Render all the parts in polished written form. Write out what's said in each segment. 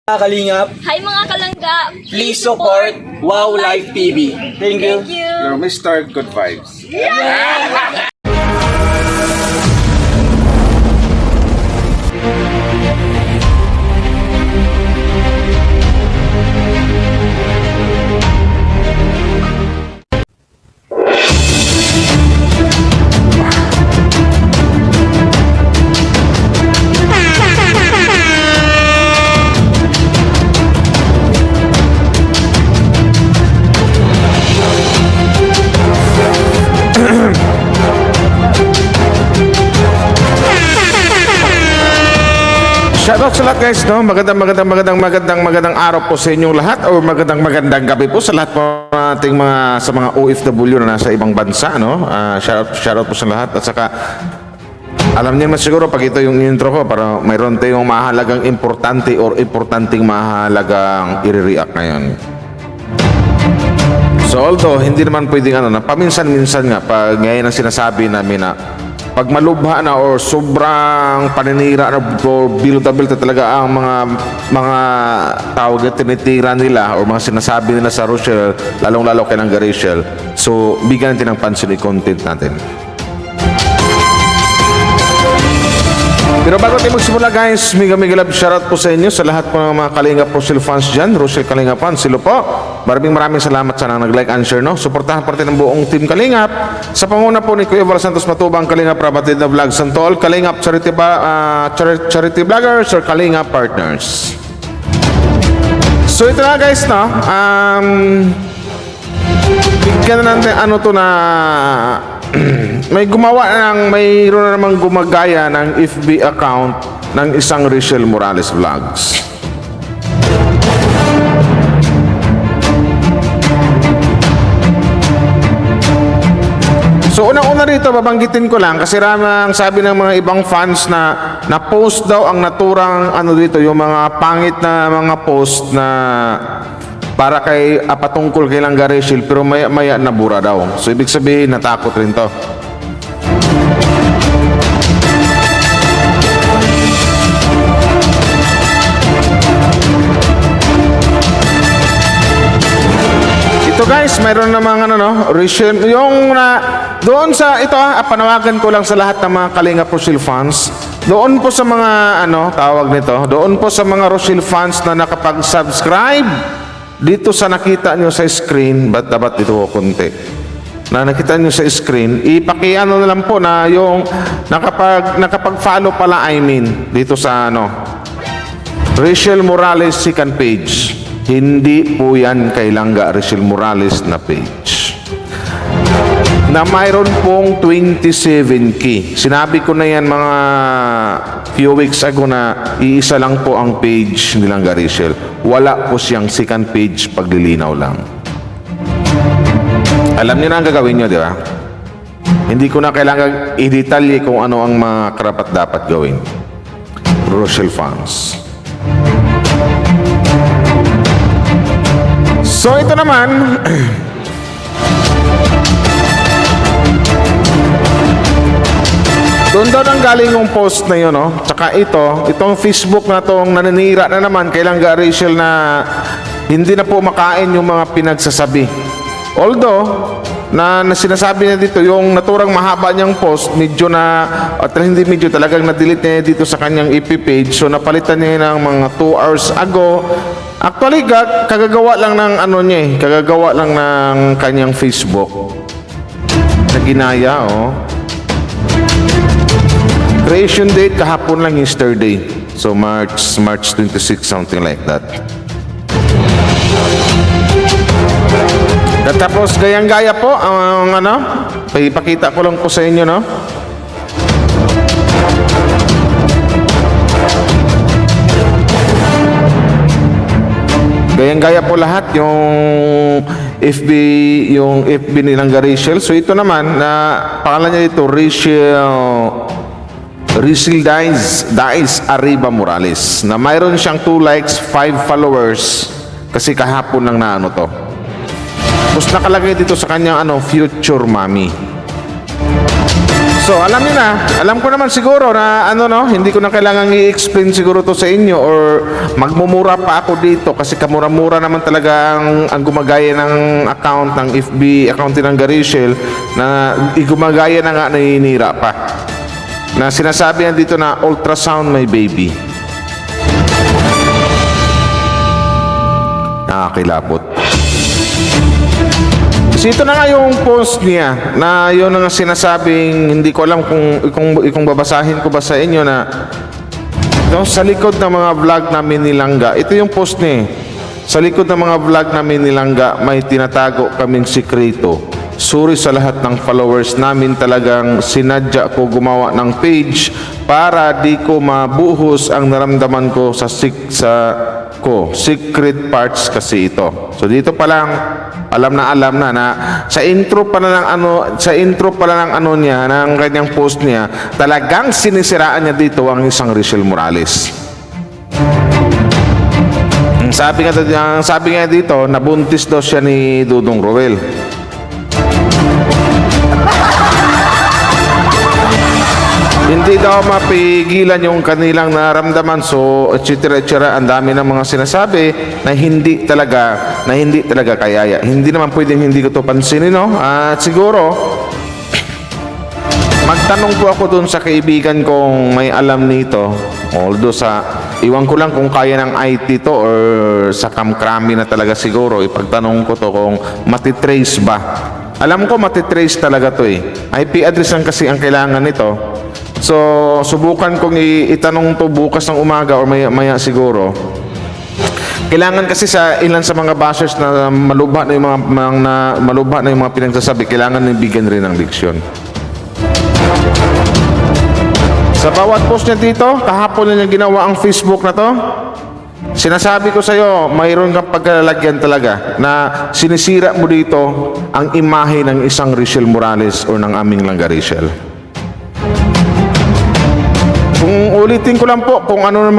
Mga Kalingap, Hi mga kalangga! please support Wow Life TV. Thank you. Thank you! You're Mr. Good Vibes. Shoutout sa lahat guys, no? Magandang araw po sa inyong lahat o magandang gabi po sa lahat po ating sa mga OFW na nasa ibang bansa, no? Shoutout po sa lahat at saka alam niyo naman siguro pag ito yung intro ko para mayroon tayong mahalagang importanteng mahalagang i-react ngayon. So although hindi naman pwedeng na paminsan-minsan nga pag ngayon ang sinasabi namin na pag malubha na o sobrang paninira na o bilda-bilda talaga ang mga tawag na tinitira nila o mga sinasabi nila sa Rochelle, lalong-lalo kay Langga Rachel. So, bigyan natin ng pansin yung content natin. Pero bago tayo magsimula guys, mega love shoutout po sa inyo sa lahat po ng mga Kalingap Rochelle fans dyan. Rochelle Kalingap fans, silo po. Maraming salamat sa nag-like and share, no? Suportahan parte ng buong team Kalingap. Sa panguna po ni Kuya Val Santos Matubang, Kalingap Rabatid na Vlog Santol, Kalingap Charity Vloggers or Kalingap Partners. So ito na guys, no? Bigyan na natin mayroon na namang gumagaya ng FB account ng isang Rachel Morales Vlogs. So unang-una rito, babanggitin ko lang kasi ramang sabi ng mga ibang fans na na-post daw ang naturang dito, yung mga pangit na mga post na para kay patungkol kay Langga Rachel pero maya nabura daw. So ibig sabihin natakot rin to. Ito guys, mayroon namang Rachel, yung doon sa ito panawagan ko lang sa lahat ng mga Kalingap Rochelle fans. Doon po sa mga tawag nito, doon po sa mga Rochelle fans na nakapag-subscribe dito sa nakita nyo sa screen, dapat dito konti na nakita nyo sa screen, na lang po na yung nakapag-follow pala, dito sa Rachel Morales second page. Hindi po yan kay Langga Rachel Morales na page na mayroon pong 27K. Sinabi ko na yan mga few weeks ago na iisa lang po ang page ni Langga Rachel. Wala po siyang second page, paglilinaw lang. Alam niyo na ang gagawin niyo, di ba? Hindi ko na kailangan i-detalye kung ano ang mga karapat-dapat gawin. Rochelle fans. So ito naman doon daw nang galing yung post na yun, Tsaka itong Facebook na tong naninira na naman kay Langga Rachel na hindi na po makain yung mga pinagsasabi. Although, na sinasabi niya dito, yung naturang mahaba niyang post, talagang na-delete niya dito sa kanyang EP page. So, napalitan niya ng mga 2 hours ago. Actually, kagagawa lang ng kagagawa lang ng kanyang Facebook. Na ginaya, Creation date kahapon lang, yesterday. So March 26, something like that. At tapos gayang-gaya po ang ipakita ko lang po sa inyo, Gayang-gaya po lahat yung FB ni Langga Rachel. So ito naman na pangalan niya dito Rachel Dice Arriba Morales na mayroon siyang 2 likes, 5 followers kasi kahapon lang na to. Tapos nakalagay dito sa kanyang future mommy. So, alam niyo na, alam ko naman siguro na ano no, hindi ko na kailangan i-explain siguro to sa inyo or magmumura pa ako dito kasi kamura-mura naman talaga ang gumagaya ng account ng FB, account ng Garishel na gumagaya na nga naninira pa. Na sinasabi yan dito na ultrasound my baby. Nakakilapot. So ito na nga yung post niya na yun ang sinasabing hindi ko alam kung babasahin ko ba sa inyo na no, sa likod ng mga vlog namin ni Langga. Ito yung post niya. Sa likod ng mga vlog namin ni Langga may tinatago kaming sikreto. Sorry sa lahat ng followers namin, talagang sinadya ko gumawa ng page para di ko mabuhos ang naramdaman ko sa secret parts kasi ito. So dito pa lang alam na sa intro pa lang ng ano niya, ng kanyang post niya, talagang sinisiraan niya dito ang isang Rachel Morales. Sabi nga dito, nabuntis daw siya ni Dudong Roel. Hindi daw mapigilan yung kanilang naramdaman, so etc. Ang dami ng mga sinasabi na hindi talaga kayaya. Hindi naman pwedeng hindi ko to pansinin, no? At siguro magtanong po ako dun sa kaibigan kong may alam nito, although iwan ko lang kung kaya ng IT to or sa kamkrami na talaga siguro, ipagtanong ko to kung matitrace ba. Alam ko matitrace talaga to eh. IP address lang kasi ang kailangan nito. So, subukan kong itanong to bukas ng umaga or maya siguro. Kailangan kasi sa ilan sa mga bashers na malubha na yung mga pinagsasabi, kailangan nibigyan rin ng diksyon. Sa bawat post niya dito, kahapon na niya ginawa ang Facebook na to, sinasabi ko sa iyo, mayroon kang paglalagyan talaga na sinisira mo dito ang imahe ng isang Rachel Morales o ng aming Langga Rachel. Kung ulitin ko lang po, kung ano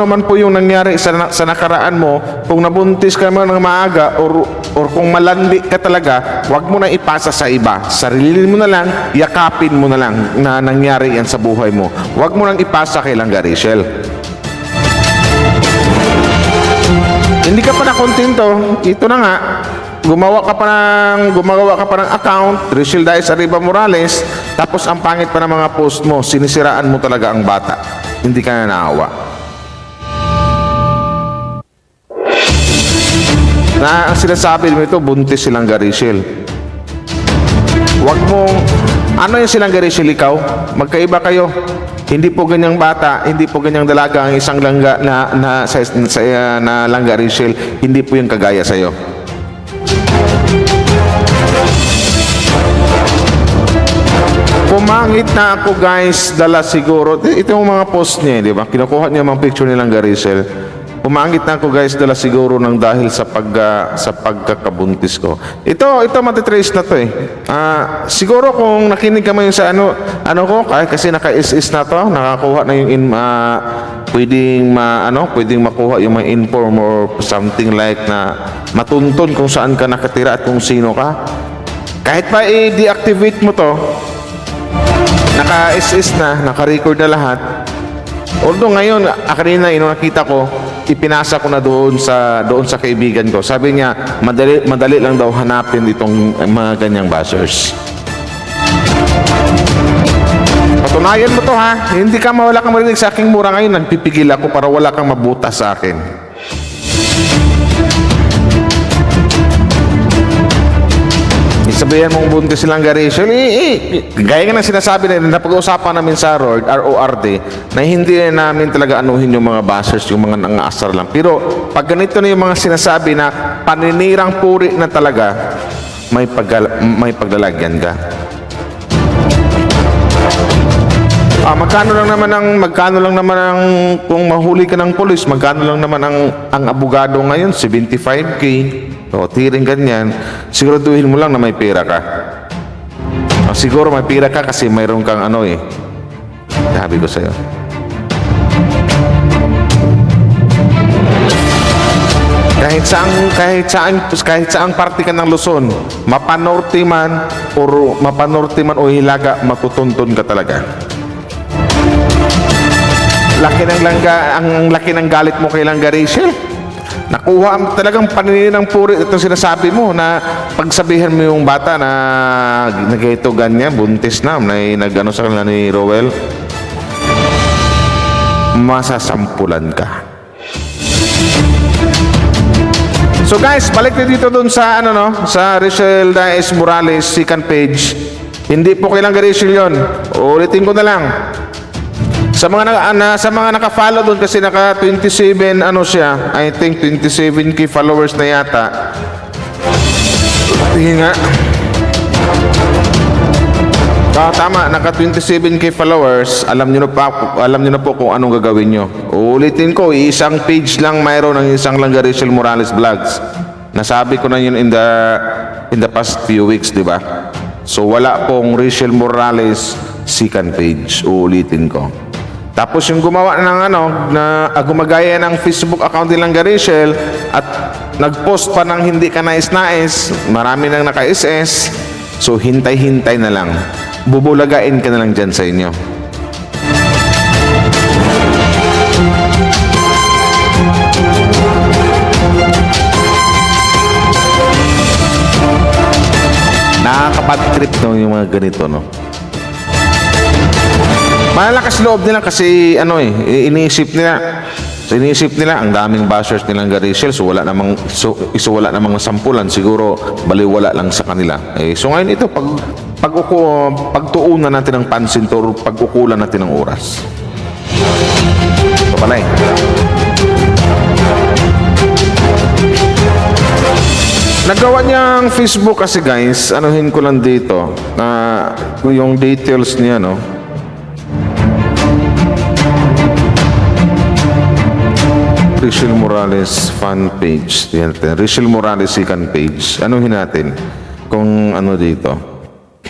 man po yung nangyari sa nakaraan mo, kung nabuntis ka man ng maaga or kung malandi ka talaga, wag mo na ipasa sa iba. Sarili mo na lang, yakapin mo na lang na nangyari yan sa buhay mo. Wag mo nang ipasa kay Langga Rachel. Hindi ka pa nakontento, ito na nga, gumawa ka pa ng account, Rachel Diaz Arriba Morales, tapos ang pangit pa ng mga post mo, sinisiraan mo talaga ang bata. Hindi ka na naawa. Na ang sinasabi mo ito, buntis si Langga Rachel. Wag mo, ano yung si Langga Rachel ikaw? Magkaiba kayo. Hindi po ganyang bata, hindi po ganyang dalaga ang isang langga na Langga Rachel, hindi po yung kagaya sa'yo. Pumangit na ako guys, dala siguro. Ito yung mga post niya, di ba? Kinukuha niya mga picture ni Langga Rachel. Pumangit na ako guys, dala siguro ng dahil sa pagkakabuntis ko. Ito matitrace na to eh. Siguro kung nakinig ka man sa ano ko, kasi naka-SS na to, nakakuha na yung pwedeng makuha yung mga inform or something like na matuntun kung saan ka nakatira at kung sino ka. Kahit pa i-deactivate mo to, naka-SS na, naka-record na lahat. Although ngayon, kanina nakita ko, ipinasa ko na doon sa kaibigan ko. Sabi niya, madali lang daw hanapin itong mga ganyang bashers. Patunayan mo to ha. Hindi ka mawala kang marinig sa aking mura ngayon. Nagpipigil ako para wala kang mabutas sa akin. Sabihan mong buntis si Langga Rachel, gaya nga ng sinasabi na napag-uusapan namin sa RORD na hindi namin talaga anuhin yung mga bashers, yung mga nangaasar lang. Pero pag ganito na yung mga sinasabi na paninirang puri na talaga, may paglalagyan ka. Magkano lang naman ang kung mahuli ka ng polis, magkano lang naman ang abogado ngayon? 75K. O, tiring ganyan. Siguraduhin mo lang na may pera ka. Siguro may pera ka kasi mayroon kang sabi ko sa'yo. Kahit kahit saang parte ka ng Luzon, mapanorte man o Hilaga, matutuntun ka talaga. Ang laki ng galit mo kay Langga Rachel. Nakuha mo talagang paninirang puri itong sinasabi mo na pagsabihan mo yung bata na nagito ganyan, buntis na nag-ano sa kanila ni Rowell, masasampulan ka. So guys, balik na dito dun sa sa Rachel Daes Morales second page. Hindi po kay Langga Rachel yun. Ulitin ko na lang. Sa mga naka-follow doon kasi naka 27 siya, I think 27k followers na yata. Tingin nga. Tama, naka 27k followers. Alam niyo na po kung anong gagawin niyo. Ulitin ko, isang page lang mayroon ng isang Langga Rachel Morales Vlogs. Nasabi ko na yun in the past few weeks, di ba? So wala pong Rachel Morales second page. Ulitin ko. Tapos yung gumawa ng gumagaya ng Facebook account ni Langga Rachel at nagpost pa ng hindi ka nais-nais, marami nang naka-SS, so hintay-hintay na lang. Bubulagain ka na lang dyan sa inyo. Nakaka-bad trip yung mga ganito, no? Malalakas loob nila kasi iniisip nila ang daming bashers nilang Langga Rachel, so wala namang sampulan, siguro baliwala lang sa kanila. So ngayon ito pagtuunan natin ng pansin to, pagkukulan natin ng oras. Ito pala nagawa niyang Facebook kasi guys, anuhin ko lang dito na yung details niya, no? Rachel Morales fan page. Rachel Morales second page. Anuhin natin kung ano dito.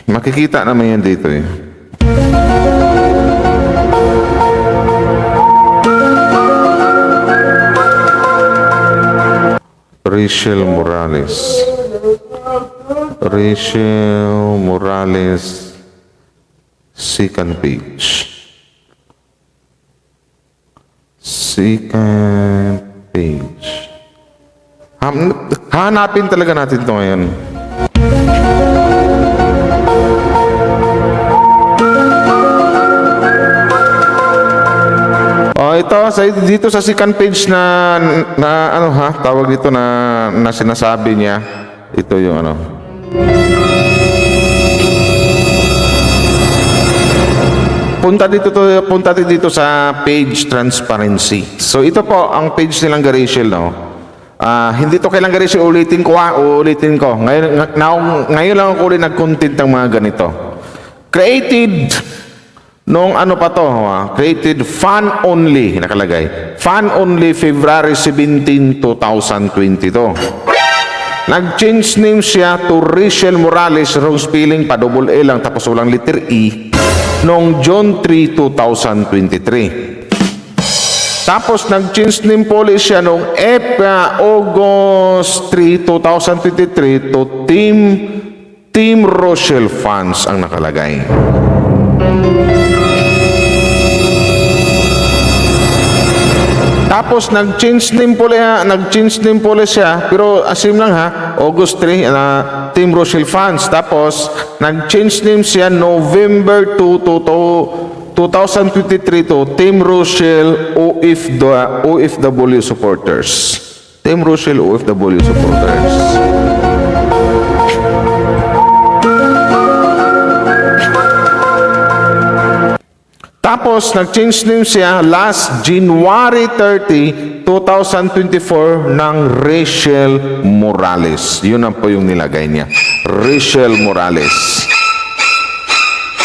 Makikita naman yan dito eh. Rachel Morales. Rachel Morales second page. Second page. Hanapin talaga natin ito ngayon. Dito sa second page na tawag dito na sinasabi niya. Ito yung punta dito sa page transparency. So ito po ang page ni Langga Rachel, no. Hindi to kay Langga Rachel, ulitin ko. Ngayon lang ako ulit nag-content ng mga ganito. Created created fan only, nakalagay. Fan only February 17, 2022. Nag-change name siya to Rachel Morales, wrong spelling pa, double A lang tapos walang letter E, noong June 3, 2023. Tapos nag-change name po ulit siya noong August 3, 2023 to Team Rochelle Fans ang nakalagay. Tapos nag-change name po siya, pero asim lang August 3 Team Rochelle Fans. Tapos nag-change name siya November 2, 2023 to Team Rochelle OFW Supporters. Team Rochelle OFW Supporters. Tapos, nag-change name siya last January 30, 2024 ng Rachel Morales. Yun ang po yung nilagay niya. Rachel Morales.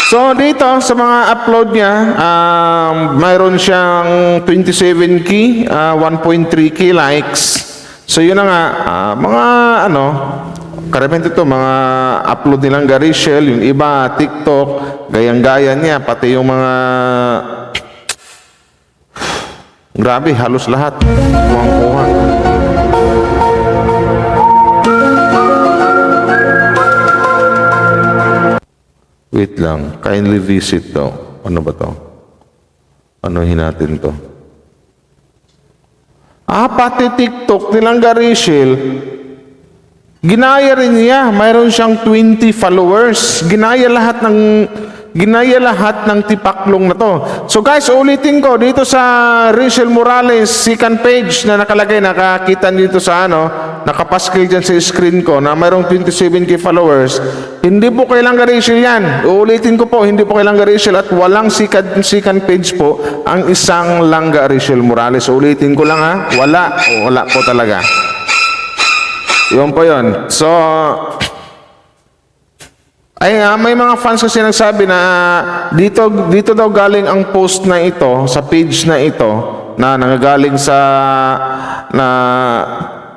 So, dito sa mga upload niya, mayroon siyang 27k, 1.3k likes. So, yun na nga, mga karamihan ito, mga upload nilang Rachel, yung iba, TikTok, gayang-gaya niya, pati yung mga grabe, halos lahat kuha-kuha. lang. Kindly visit daw. Ano ba to? Anuhin natin to. Pati TikTok nilang Rachel. Ginaya rin niya. Mayroon siyang 20 followers. Ginaya lahat ng tipaklong na to. So guys, ulitin ko dito sa Rachel Morales second page na nakalagay, nakakita dito sa nakapaskil dyan sa screen ko na mayroong 27k followers. Hindi po kay Langga Rachel yan. Uulitin ko po, hindi po kay Langga Rachel at walang second page po ang isang Langga Rachel Morales. Ulitin ko lang ha, wala po talaga. Yun po yun. So, may mga fans kasi nagsabi na dito daw galing ang post na ito, sa page na ito, na nanggagaling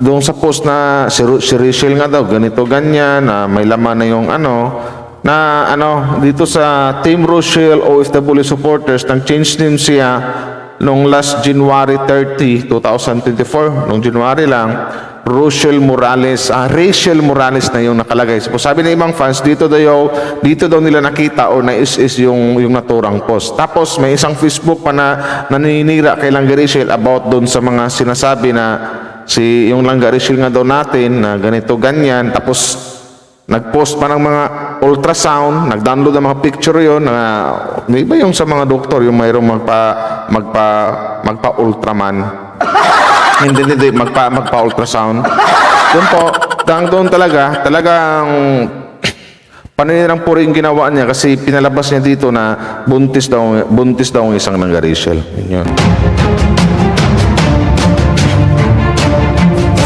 doon sa post na si Rachel nga daw, ganito, ganyan, na may laman na yung dito sa Team Rachel OFW supporters, nag-change name siya nung last January 30, 2024, nung January lang, Rachel Morales na yung nakalagay. So, sabi ng ibang fans, dito daw nila nakita o is yung naturang post. Tapos may isang Facebook pa na naninira kay Langga Rachel about doon sa mga sinasabi na yung Langga Rachel nga daw natin na ganito ganyan. Tapos nagpost pa ng mga ultrasound, nag-download ng mga picture yon na may iba yung sa mga doktor yung mayroong magpa-ultraman. hindi magpa-ultrasound. Doon po, doon talagang paninirang puri yung ginawa niya kasi pinalabas niya dito na buntis daw ang isang Langga Rachel. Yun.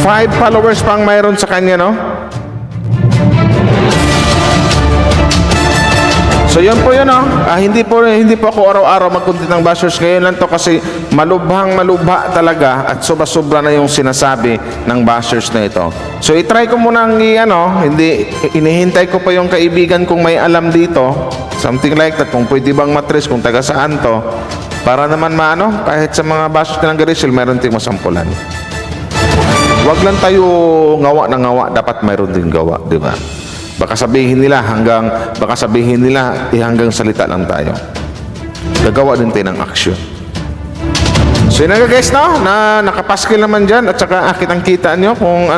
5 followers pang mayroon sa kanya, no? So yun po yun, hindi po ako araw-araw mag-content ng bashers. Ngayon lang to kasi malubha talaga at sobra-sobra na yung sinasabi ng bashers na ito. So itry ko munang inihintay ko pa yung kaibigan kong may alam dito. Something like that, kung pwede bang matres kung taga saan to. Para naman kahit sa mga bashers na ng Rachel, mayroon tayong masampulan. Huwag lang tayo ngawa na ngawa, dapat mayroon din gawa, di ba? Baka sabihin nila hanggang salita lang tayo. Gagawa din tayo ng action. So yun nga guys, na nakapaskil naman dyan at saka kitang-kita nyo kung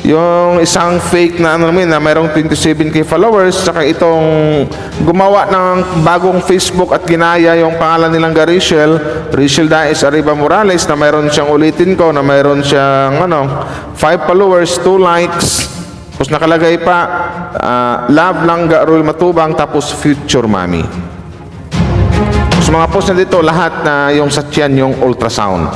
yung isang fake na na mayroong 27k followers, saka itong gumawa ng bagong Facebook at ginaya yung pangalan nilang Rachel Daes Arriba Morales na mayroon siyang, ulitin ko, na mayroon siyang 5 followers, 2 likes. Tapos nakalagay pa, love Langga Royal Matubang, tapos future mommy. Sa mga post na dito, lahat na yung sa tiyan, yung ultrasound.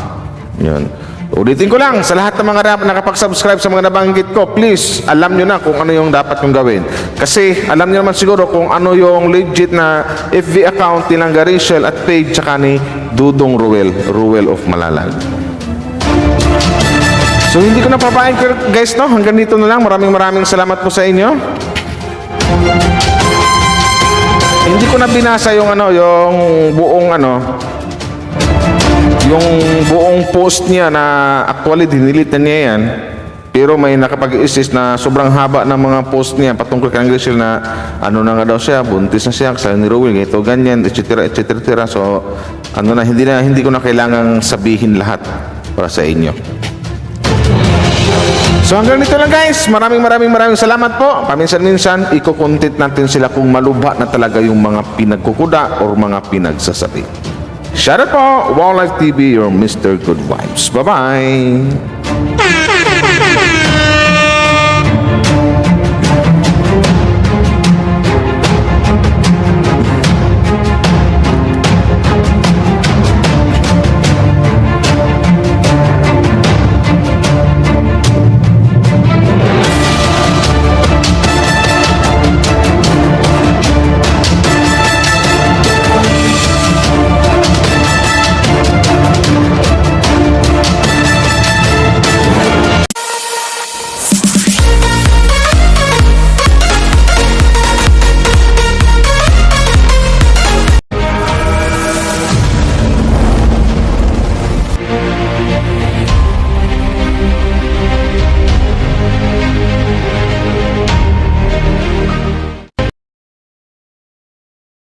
Yun. Ulitin ko lang, sa lahat ng mga nakapag-subscribe sa mga nabanggit ko, please, alam nyo na kung ano yung dapat yung gawin. Kasi alam nyo naman siguro kung ano yung legit na FB account ni Langga Rachel at page tsaka ni Dudong Ruel of Malalag. So hindi ko na papain guys, hanggang dito na lang. Maraming salamat po sa inyo. Hindi ko na binasa yung buong post niya na actually dinilit na niya yan. Pero may nakapag-insist na sobrang haba ng mga post niya patungkol kay Rachel na na nga daw siya, buntis na siya, kasal ni Rowell, ganito, ganyan, etc. So hindi ko na kailangang sabihin lahat para sa inyo. So hanggang dito lang guys, maraming salamat po. Paminsan-minsan, iko-content natin sila kung malubha na talaga yung mga pinagkukuda or mga pinagsasabi. Shout out po, Wow Life TV, your Mr. Good Vibes. Bye-bye!